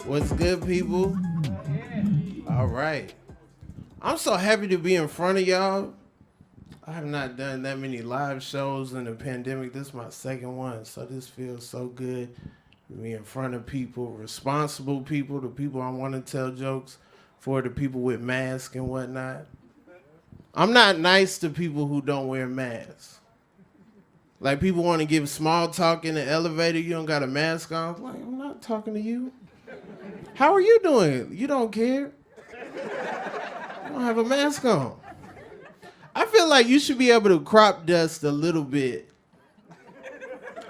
What's good, people? All right. I'm so happy to be in front of y'all. I have not done that many live shows in the pandemic. This is my second one, so this feels so good to be in front of people, responsible people, the people I want to tell jokes for, the people with masks and whatnot. I'm not nice to people who don't wear masks. Like, people want to give small talk in the elevator, you don't got a mask on. Like, I'm not talking to you. How are you doing? You don't care. You don't have a mask on. I feel like you should be able to crop dust a little bit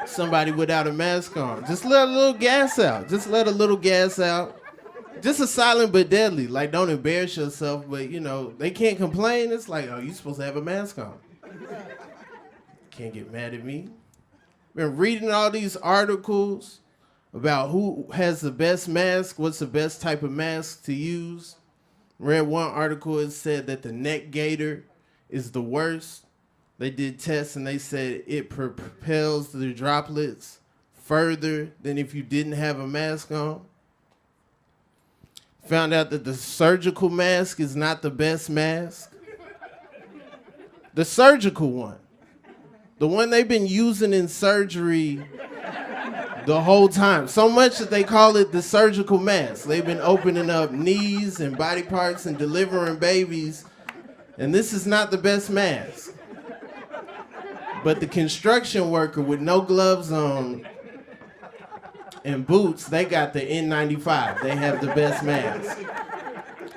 somebody without a mask on. Just let a little gas out. Just let a little gas out. Just a silent but deadly. Like, don't embarrass yourself, but, you know, they can't complain. It's like, oh, you supposed to have a mask on. Can't get mad at me. Been reading all these articles about who has the best mask, what's the best type of mask to use. Read one article, it said that the neck gaiter is the worst. They did tests and they said it propels the droplets further than if you didn't have a mask on. Found out that the surgical mask is not the best mask. The surgical one. The one they've been using in surgery the whole time. So much that they call it the surgical mask. They've been opening up knees and body parts and delivering babies. And this is not the best mask. But the construction worker with no gloves on and boots, they got the N95. They have the best mask.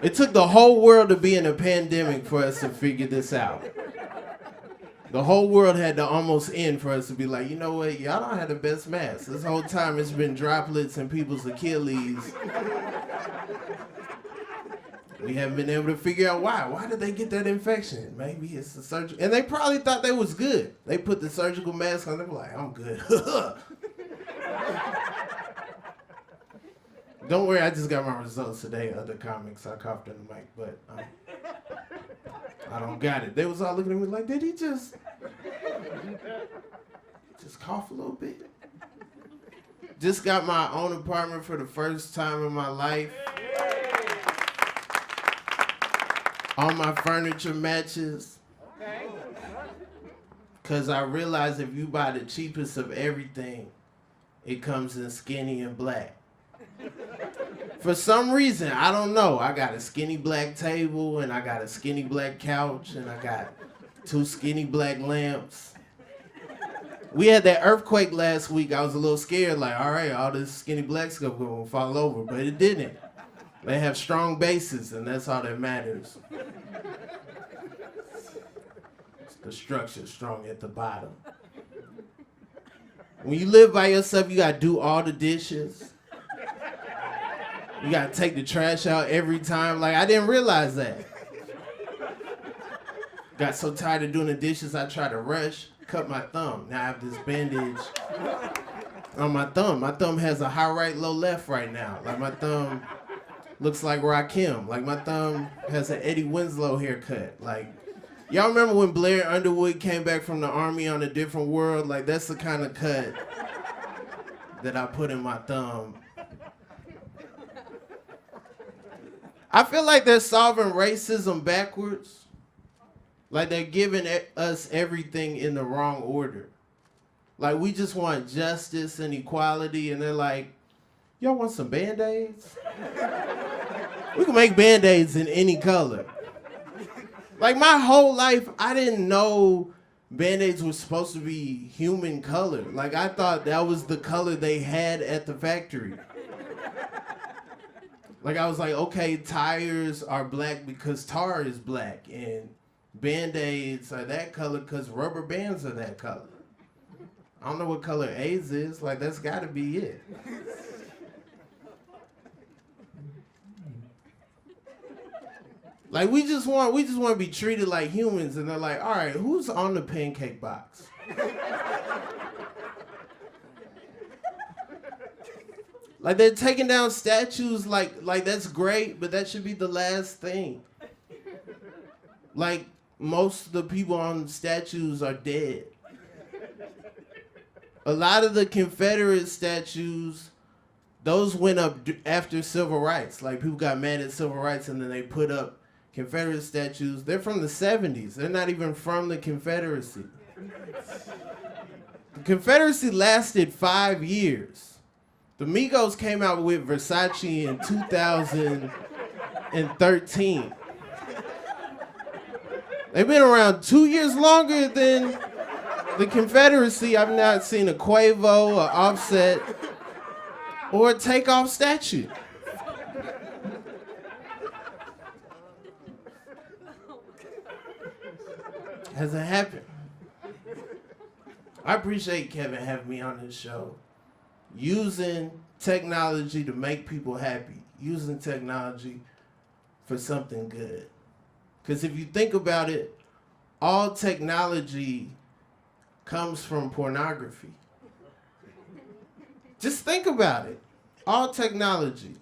It took the whole world to be in a pandemic for us to figure this out. The whole world had to almost end for us to be like, you know what, y'all don't have the best mask. This whole time it's been droplets in people's Achilles. We haven't been able to figure out why. Why did they get that infection? Maybe it's the surgical. And they probably thought they was good. They put the surgical mask on. They were like, I'm good. Don't worry, I just got my results today. Other comics, I coughed in the mic, but I don't got it. They was all looking at me like, did he just cough a little bit? Just got my own apartment for the first time in my life. All my furniture matches. Because I realized if you buy the cheapest of everything, it comes in skinny and black. For some reason, I don't know, I got a skinny black table, and I got a skinny black couch, and I got 2 skinny black lamps. We had that earthquake last week. I was a little scared, like, all right, all this skinny black stuff gonna fall over, but it didn't. They have strong bases, and that's all that matters. The structure strong at the bottom. When you live by yourself, you gotta do all the dishes. You gotta take the trash out every time. Like, I didn't realize that. Got so tired of doing the dishes, I tried to rush, cut my thumb. Now I have this bandage on my thumb. My thumb has a high right, low left right now. Like, my thumb looks like Rakim. Like, my thumb has an Eddie Winslow haircut. Like, y'all remember when Blair Underwood came back from the army on A Different World? Like, that's the kind of cut that I put in my thumb. I feel like they're solving racism backwards. Like, they're giving us everything in the wrong order. Like, we just want justice and equality, and they're like, y'all want some Band-Aids? We can make Band-Aids in any color. Like, my whole life, I didn't know Band-Aids were supposed to be human color. Like, I thought that was the color they had at the factory. Like, I was like, okay, tires are black because tar is black, and Band-Aids are that color because rubber bands are that color. I don't know what color Haze is. Like, that's got to be it. Like, we just want to be treated like humans, and they're like, all right, who's on the pancake box? Like, they're taking down statues like that's great, but that should be the last thing. Like, most of the people on statues are dead. A lot of the Confederate statues, those went up after civil rights. Like, people got mad at civil rights and then they put up Confederate statues. They're from the 70s. They're not even from the Confederacy. The Confederacy lasted 5 years. The Migos came out with Versace in 2013. They've been around 2 years longer than the Confederacy. I've not seen a Quavo, or Offset, or a Takeoff statue. Hasn't happened. I appreciate Kevin having me on his show. Using technology to make people happy. Using technology for something good. Because if you think about it, all technology comes from pornography. Just think about it. All technology.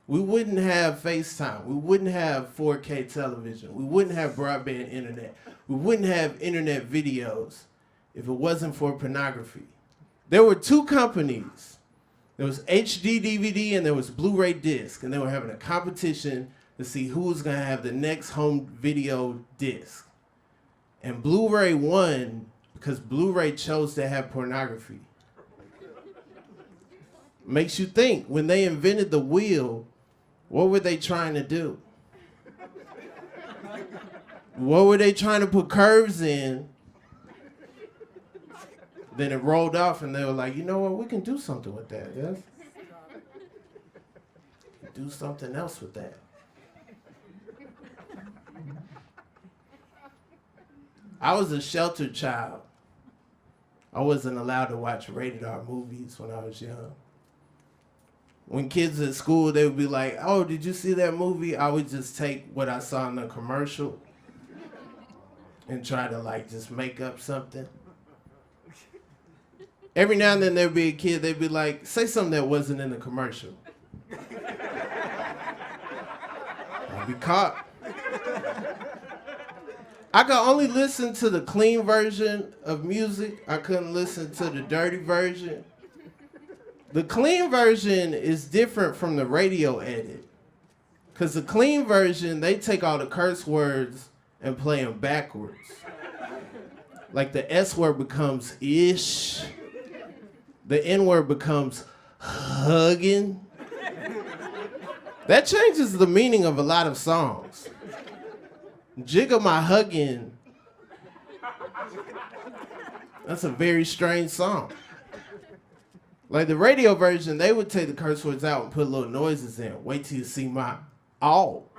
We wouldn't have FaceTime. We wouldn't have 4K television. We wouldn't have broadband internet. We wouldn't have internet videos if it wasn't for pornography. There were two companies. There was HD DVD and there was Blu-ray disc, and they were having a competition to see who was going to have the next home video disc. And Blu-ray won because Blu-ray chose to have pornography. Makes you think, when they invented the wheel, what were they trying to do? What were they trying to put curves in? Then it rolled off and they were like, you know what, we can do something with that. Yes? Do something else with that. I was a sheltered child. I wasn't allowed to watch rated R movies when I was young. When kids at school, they would be like, oh, did you see that movie? I would just take what I saw in the commercial and try to like just make up something. Every now and then there'd be a kid, they'd be like, say something that wasn't in the commercial. I'd be caught. I could only listen to the clean version of music. I couldn't listen to the dirty version. The clean version is different from the radio edit. Because the clean version, they take all the curse words and play them backwards. Like the S word becomes ish. The N word becomes hugging. That changes the meaning of a lot of songs. Jiggle My Huggin'. That's a very strange song. Like the radio version, they would take the curse words out and put little noises in. Wait till you see my all.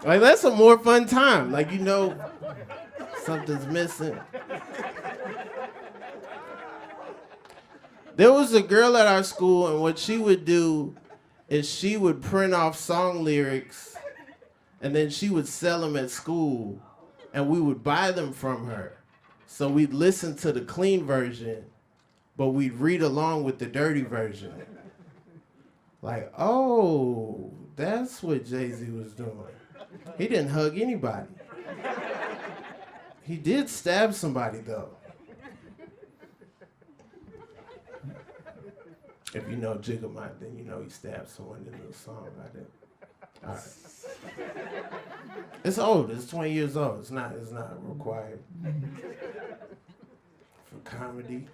Like that's a more fun time. Like you know something's missing. There was a girl at our school, and what she would do is she would print off song lyrics and then she would sell them at school and we would buy them from her. So we'd listen to the clean version, but we'd read along with the dirty version. Like, oh, that's what Jay-Z was doing. He didn't hug anybody. He did stab somebody though. If you know Jiggle My, then you know he stabbed someone in the song right there. All right. It's old. It's 20 years old. It's not required for comedy.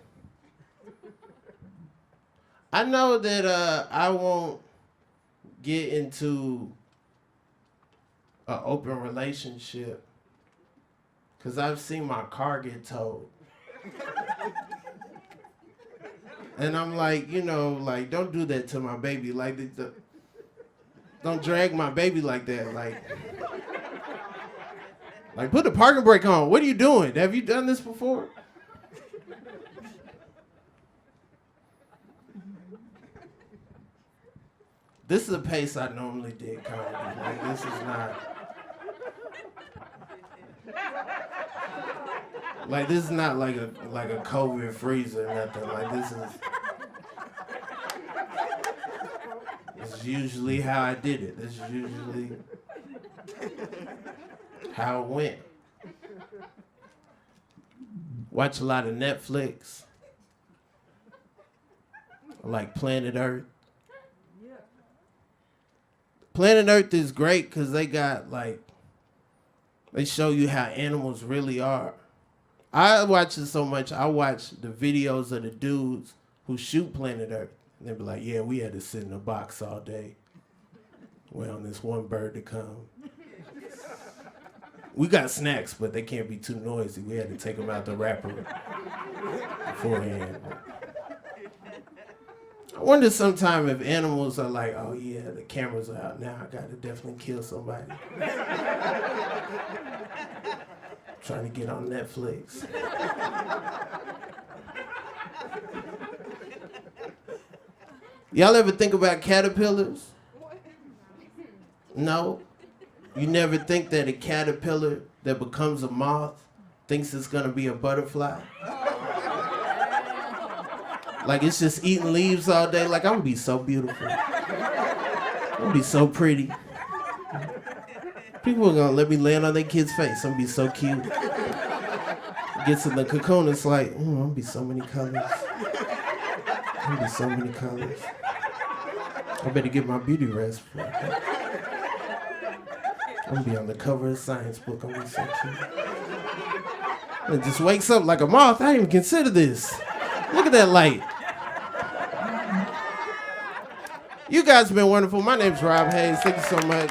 I know that I won't get into an open relationship because I've seen my car get towed. And I'm like, you know, like, don't do that to my baby. Like, don't drag my baby like that. Like, put the parking brake on. What are you doing? Have you done this before? This is a pace I normally did comedy. Like, this is not. Like, this is not like a COVID freeze or nothing. Like, this is. That's usually how I did it. That's usually how it went. Watch a lot of Netflix. I like Planet Earth. Planet Earth is great because they show you how animals really are. I watch it so much, I watch the videos of the dudes who shoot Planet Earth. And they be like, yeah, we had to sit in a box all day, wait on this one bird to come. We got snacks, but they can't be too noisy. We had to take them out the wrapper beforehand. I wonder sometime if animals are like, oh yeah, the cameras are out now, I gotta definitely kill somebody. Trying to get on Netflix. Y'all ever think about caterpillars? No? You never think that a caterpillar that becomes a moth thinks it's gonna be a butterfly? Like it's just eating leaves all day. Like I'm gonna be so beautiful. I'm gonna be so pretty. People are gonna let me land on their kid's face. I'm gonna be so cute. Gets in the cocoon, it's like, I'm gonna be so many colors. I'm gonna be so many colors. I better get my beauty rest. I'm gonna be on the cover of a science book. I'm gonna be so cute. It just wakes up like a moth. I didn't even consider this. Look at that light. You guys have been wonderful. My name's Rob Haze. Thank you so much.